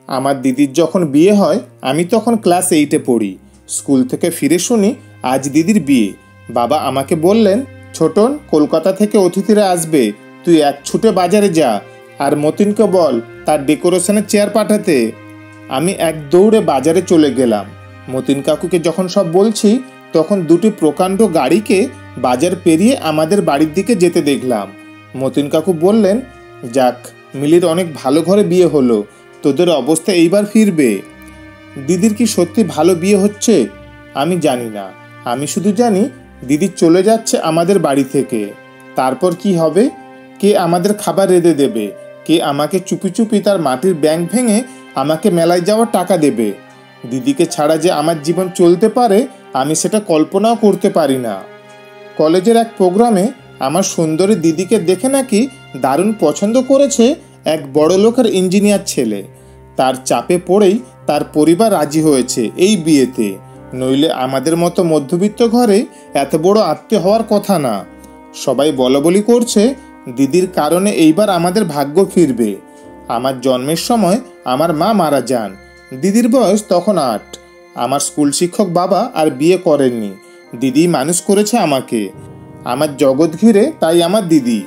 আমার দিদির যখন বিয়ে হয় আমি তখন ক্লাস 8-এ পড়ি। স্কুল থেকে ফিরে শুনি আজ দিদির বিয়ে। বাবা আমাকে বললেন, ছোটন, কলকাতা থেকে অতিথিরা আসবে, তুই এক ছুটে বাজারে যা আর মতিনকে বল তার ডেকোরেশনের চেয়ার পাঠাতে। আমি এক দৌড়ে বাজারে চলে গেলাম। মতিন কাকুকে যখন সব বলছি তখন দুটি প্রকাণ্ড গাড়িকে বাজার পেরিয়ে আমাদের বাড়ির দিকে যেতে দেখলাম। মতিন কাকু বললেন, যাক, মিলির অনেক ভালো ঘরে বিয়ে হলো, তোদের অবস্থা এইবার ফিরবে। দিদির কি সত্যি ভালো বিয়ে হচ্ছে? আমি জানি না, আমি শুধু জানি দিদি চলে যাচ্ছে আমাদের বাড়ি থেকে। তারপর কি হবে? কে আমাদের খাবার রেঁধে দেবে? কে আমাকে চুপি চুপি তার মাটির ব্যাংক ভেঙে আমাকে মেলায় যাওয়ার টাকা দেবে? দিদিকে ছাড়া যে আমার জীবন চলতে পারে আমি সেটা কল্পনাও করতে পারি না। কলেজের এক প্রোগ্রামে আমার সুন্দরী দিদিকে দেখে নাকি দারুণ পছন্দ করেছে এক বড় লোকের ইঞ্জিনিয়ার ছেলে। তার চাপে পড়েই তার পরিবার রাজি হয়েছে এই বিয়েতে, নইলে আমাদের মতো মধ্যবিত্ত ঘরে এত বড় আত্মীয় হওয়ার কথা না। সবাই বলাবলি করছে দিদির কারণে এইবার আমাদের ভাগ্য ফিরবে। আমার জন্মের সময় আমার মা মারা যান, দিদির বয়স তখন 8। আমার স্কুল শিক্ষক বাবা আর বিয়ে করেননি, দিদি মানুষ করেছে আমাকে। আমার জগৎ ঘিরে তাই আমার দিদি।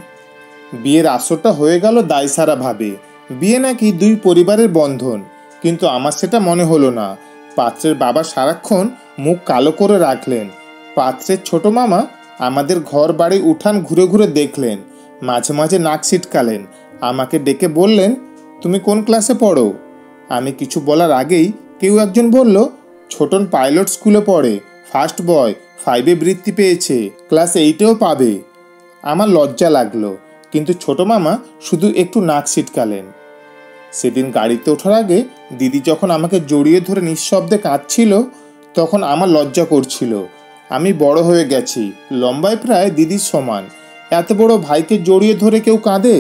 বিয়ের আসরটা হয়ে গেল দায়সারাভাবে। বিয়ে নাকি দুই পরিবারের বন্ধন, কিন্তু আমার সেটা মনে হলো না। পাত্রের বাবা সারাক্ষণ মুখ কালো করে রাখলেন। পাত্রের ছোট মামা আমাদের ঘর বাড়ি উঠান ঘুরে ঘুরে দেখলেন, মাঝে মাঝে নাক ছিটকালেন। আমাকে ডেকে বললেন, তুমি কোন ক্লাসে পড়ো? আমি কিছু বলার আগেই কেউ একজন বলল, ছোটন পাইলট স্কুলে পড়ে, ফার্স্ট বয়, 5-এ বৃত্তি পেয়েছে, ক্লাস 8-এও পাবে। আমার লজ্জা লাগলো, কিন্তু ছোট মামা শুধু একটু নাক ছিটকালেন। সেদিন গাড়িতে ওঠার আগে দিদি যখন আমাকে জড়িয়ে ধরে নিঃশব্দে কাঁদছিল তখন আমার লজ্জা করছিল। আমি বড় হয়ে গেছি, লম্বায় প্রায় দিদির সমান। এত বড় ভাইকে জড়িয়ে ধরে কেউ কাঁদে?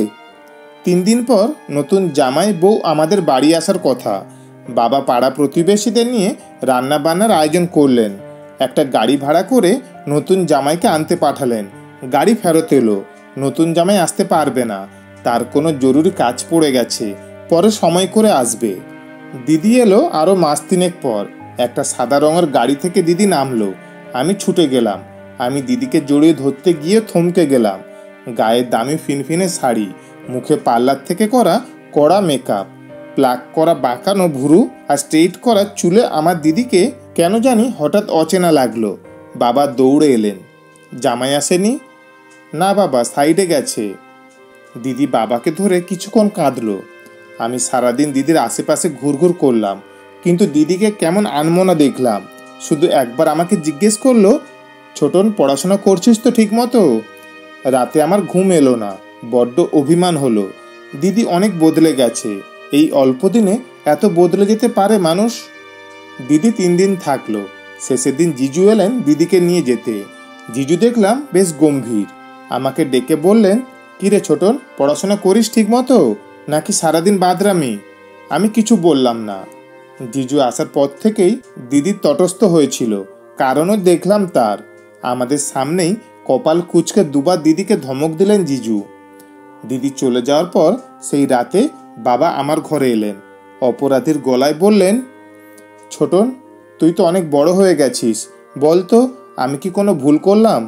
3 দিন পর নতুন জামাই বউ আমাদের বাড়ি আসার কথা। বাবা পাড়া প্রতিবেশীদের নিয়ে রান্না বান্নার আয়োজন করলেন। একটা গাড়ি ভাড়া করে নতুন জামাইকে আনতে পাঠালেন। গাড়ি ফেরত এলো, নতুন জামাই আসতে পারবে না, তার কোনো জরুরি কাজ পড়ে গেছে, পরে সময় করে আসবে। দিদি এলো আরও মাস 3 পর। একটা সাদা রঙের গাড়ি থেকে দিদি নামলো। আমি ছুটে গেলাম। আমি দিদিকে জড়িয়ে ধরতে গিয়ে থমকে গেলাম। গায়ে দামি ফিনফিনে শাড়ি, মুখে পার্লার থেকে করা কড়া মেকআপ, প্লাক করা বাঁকানো ভুরু আর স্ট্রেইট করা চুলে আমার দিদিকে কেন জানি হঠাৎ অচেনা লাগলো। বাবা দৌড়ে এলেন। জামাই আসেনি? না বাবা, সাইডে গেছে। দিদি বাবাকে ধরে কিছুক্ষণ কাঁদলো। আমি সারাদিন দিদির আশেপাশে ঘুরঘুর করলাম, কিন্তু দিদিকে কেমন আনমনা দেখলাম। শুধু একবার আমাকে জিজ্ঞেস করলো, ছোটন, পড়াশোনা করছিস তো ঠিক মতো? রাতে আমার ঘুম এলো না, বড্ড অভিমান হলো। দিদি অনেক বদলে গেছে, এই অল্প দিনে এত বদলে যেতে পারে মানুষ। দিদি 3 দিন থাকলো। শেষের দিন জিজু এলেন দিদিকে নিয়ে যেতে। জিজু দেখলাম বেশ গম্ভীর। আমাকে ডেকে বললেন, কিরে ছোটন, পড়াশোনা করিস ঠিক মতো নাকি সারাদিন বাদরামি? আমি কিছু বললাম না। জিজু আসার পর থেকেই দিদি তটস্থ হয়েছিল, কারণও দেখলাম তার। আমাদের সামনেই কপাল কুঁচকে দুবার দিদিকে ধমক দিলেন জিজু। দিদি চলে যাওয়ার পর সেই রাতে বাবা আমার ঘরে এলেন। অপরাধীর গলায় বললেন, ছোটন, তুই তো অনেক বড় হয়ে গেছিস, বল তো আমি কি কোনো ভুল করলাম?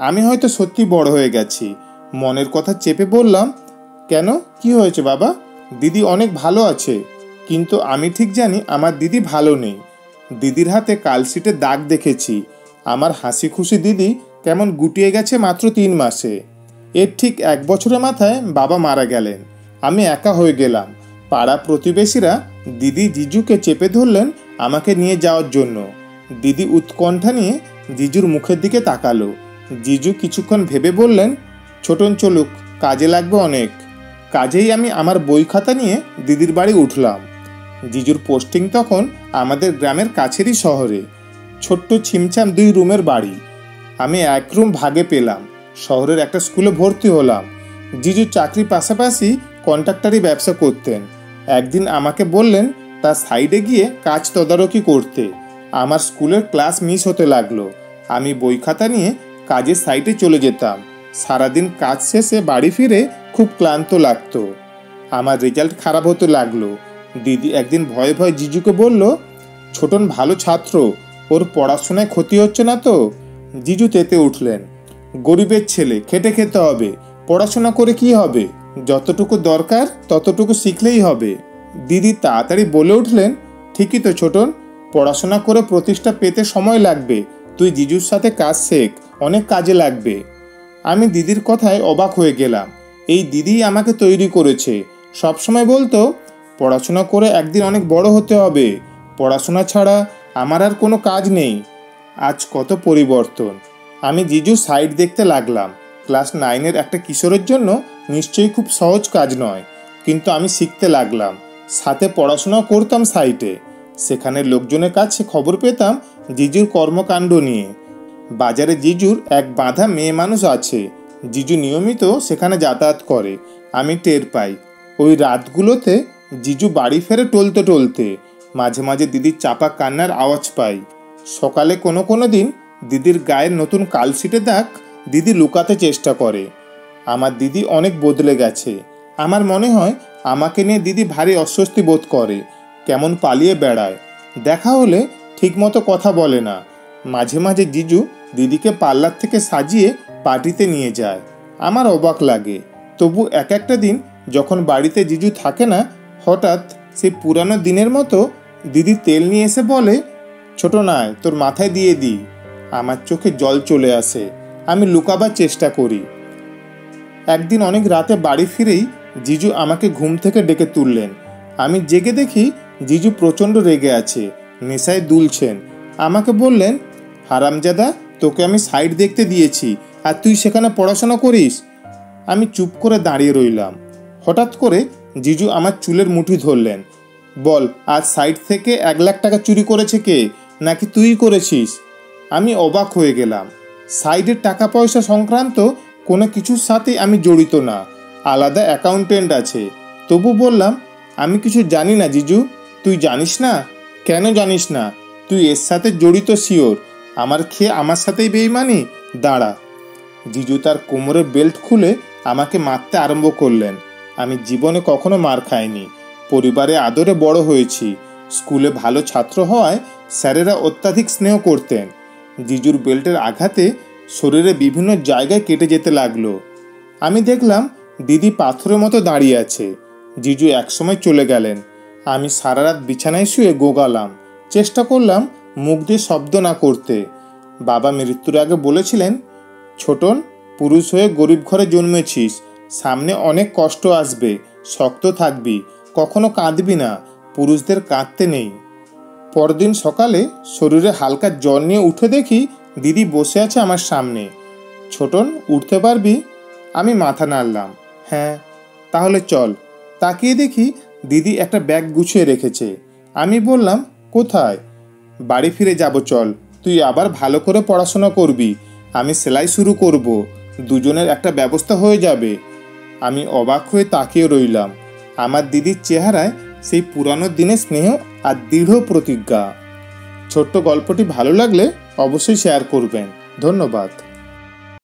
আমি হয়তো সত্যি বড় হয়ে গেছি। মনের কথা চেপে বললাম, কেন, কি হয়েছে বাবা? দিদি অনেক ভালো আছে, কিন্তু আমি ঠিক জানি আমার দিদি ভালো নেই। দিদির হাতে কালশিটের দাগ দেখেছি। আমার হাসি খুশি দিদি কেমন গুটিয়ে গেছে মাত্র 3 মাসে। এর ঠিক 1 বছরের মাথায় বাবা মারা গেলেন। আমি একা হয়ে গেলাম। পাড়া প্রতিবেশীরা দিদি জিজুকে চেপে ধরলেন আমাকে নিয়ে যাওয়ার জন্য। দিদি উৎকণ্ঠা নিয়ে জিজুর মুখের দিকে তাকালো। জিজু কিছুক্ষণ ভেবে বললেন, ছোটন চলুক, কাজে লাগবে অনেক। কাজেই আমি আমার বই খাতা নিয়ে দিদির বাড়ি উঠলাম। জিজুর পোস্টিং তখন আমাদের গ্রামের কাছেরই শহরে। ছোট্ট ছিমছাম 2 রুমের বাড়ি। আমি 1 রুম ভাগে পেলাম। শহরের একটা স্কুলে ভর্তি হলাম। জিজু চাকরির পাশাপাশি কন্ট্রাক্টারি ব্যবসা করতেন। একদিন আমাকে বললেন তার সাইডে গিয়ে কাজ তদারকি করতে। আমার স্কুলের ক্লাস মিস হতে লাগলো। আমি বই খাতা নিয়ে কাজের সাইটে চলে যেতাম। সারাদিন কাজ শেষে বাড়ি ফিরে খুব ক্লান্ত লাগতো। আমার রেজাল্ট খারাপ হতে লাগলো। দিদি একদিন ভয়ে ভয়ে জিজুকে বলল, ছোটন ভালো ছাত্র, ওর পড়াশোনায় ক্ষতি হচ্ছে না তো? জিজু তেতে উঠলেন, গরিবের ছেলে, খেটে খেতে হবে, পড়াশোনা করে কি হবে? যতটুকু দরকার ততটুকু শিখলেই হবে। দিদি তাড়াতাড়ি বলে উঠলেন, ঠিকই তো ছোটন, পড়াশোনা করে প্রতিষ্ঠা পেতে সময় লাগবে, তুই জিজুর সাথে কাজ শেখ, অনেক কাজে লাগবে। আমি দিদির কথায় অবাক হয়ে গেলাম। এই দিদিই আমাকে তৈরি করেছে। সবসময় বলতো, পড়াশোনা করে একদিন অনেক বড় হতে হবে, পড়াশোনা ছাড়া আমার আর কোনো কাজ নেই। আজ কত পরিবর্তন। আমি জিজুর সাইড দেখতে লাগলাম। ক্লাস 9-এর একটা কিশোরের জন্য নিশ্চয়ই খুব সহজ কাজ নয়, কিন্তু আমি শিখতে লাগলাম। সাথে পড়াশোনাও করতাম সাইটে। সেখানের লোকজনের কাছে খবর পেতাম জিজুর কর্মকাণ্ড নিয়ে। বাজারে জিজুর এক বাঁধা মেয়ে মানুষ আছে। জিজু নিয়মিত সেখানে যাতায়াত করে। আমি টের পাই। ওই রাতগুলোতে জিজু বাড়ি ফেরে টলতে টলতে। মাঝে মাঝে দিদির চাপা কান্নার আওয়াজ পাই। সকালে কোনো কোনো দিন দিদির গায়ের নতুন কালশিটে দাগ দিদি লুকাতে চেষ্টা করে। আমার দিদি অনেক বদলে গেছে। আমার মনে হয় আমাকে নিয়ে দিদি ভারী অস্বস্তি বোধ করে, কেমন পালিয়ে বেড়ায়। দেখা হলে ঠিকমতো কথা বলে না। মাঝে মাঝে জিজু দিদিকে পার্লার থেকে সাজিয়ে পার্টিতে নিয়ে যায়। আমার অবাক লাগে। তবু এক একটা দিন যখন বাড়িতে জিজু থাকে না, হঠাৎ সেই পুরানো দিনের মতো দিদি তেল নিয়ে এসে বলে, ছোট নয়, তোর মাথায় দিয়ে দিই। আমার চোখে জল চলে আসে। আমি লুকাবার চেষ্টা করি। একদিন অনেক রাতে বাড়ি ফিরেই জিজু আমাকে ঘুম থেকে ডেকে তুললেন। আমি জেগে দেখি জিজু প্রচণ্ড রেগে আছে, নেশায় দুলছেন। আমাকে বললেন, হারামজাদা, তোকে আমি সাইড দেখতে দিয়েছি, আর তুই সেখানে পড়াশোনা করিস? আমি চুপ করে দাঁড়িয়ে রইলাম। হঠাৎ করে জিজু আমার চুলের মুঠি ধরলেন। বল, আজ সাইড থেকে 1,00,000 টাকা চুরি করেছে কে, নাকি তুই করেছিস? আমি অবাক হয়ে গেলাম। সাইডের টাকা পয়সা সংক্রান্ত কোনো কিছুর সাথে আমি জড়িত না, আলাদা অ্যাকাউন্টেন্ট আছে। তবু বললাম, আমি কিছু জানি না জিজু। তুই জানিস না? কেন জানিস না? তুই এর সাথে জড়িত শিওর। আমার খেয়ে আমার সাথেই বেইমানি? দাঁড়া। জিজু তার কোমরের বেল্ট খুলে আমাকে মারতে আরম্ভ করলেন। আমি জীবনে কখনো মার খাইনি। পরিবারে আদরে বড় হয়েছি। স্কুলে ভালো ছাত্র হওয়ায় স্যারেরা অত্যাধিক স্নেহ করতেন। জিজুর বেল্টের আঘাতে শরীরে বিভিন্ন জায়গায় কেটে যেতে লাগলো। আমি দেখলাম দিদি পাথরের মতো দাঁড়িয়ে আছে। জিজু একসময় চলে গেলেন। আমি সারা রাত বিছানায় শুয়ে গোগালাম। চেষ্টা করলাম মুখ দিয়ে শব্দ না করতে। বাবা মৃত্যুর আগে বলেছিলেন, ছোটন, পুরুষ হয়ে গরিব ঘরে জন্মেছিস, সামনে অনেক কষ্ট আসবে, শক্ত থাকবি, কখনো কাঁদবি না, পুরুষদের কাঁদতে নেই। পরদিন সকালে শরীরে হালকা জ্বর নিয়ে উঠে দেখি দিদি বসে আছে আমার সামনে। ছোটন, উঠতে পারবি? আমি মাথা নাড়লাম, হ্যাঁ। তাহলে চল। তাকিয়ে দেখি দিদি একটা ব্যাগ গুছিয়ে রেখেছে। আমি বললাম, কোথায়? বাড়ি ফিরে যাব, চল। তুই আবার ভালো করে পড়াশোনা করবি, আমি সেলাই শুরু করব, দুজনের একটা ব্যবস্থা হয়ে যাবে। আমি অবাক হয়ে তাকিয়ে রইলাম। আমার দিদির চেহারায় সেই পুরানো দিনের স্নেহ আর দৃঢ় প্রতিজ্ঞা। ছোট্ট গল্পটি ভালো লাগলে অবশ্যই শেয়ার করবেন। ধন্যবাদ।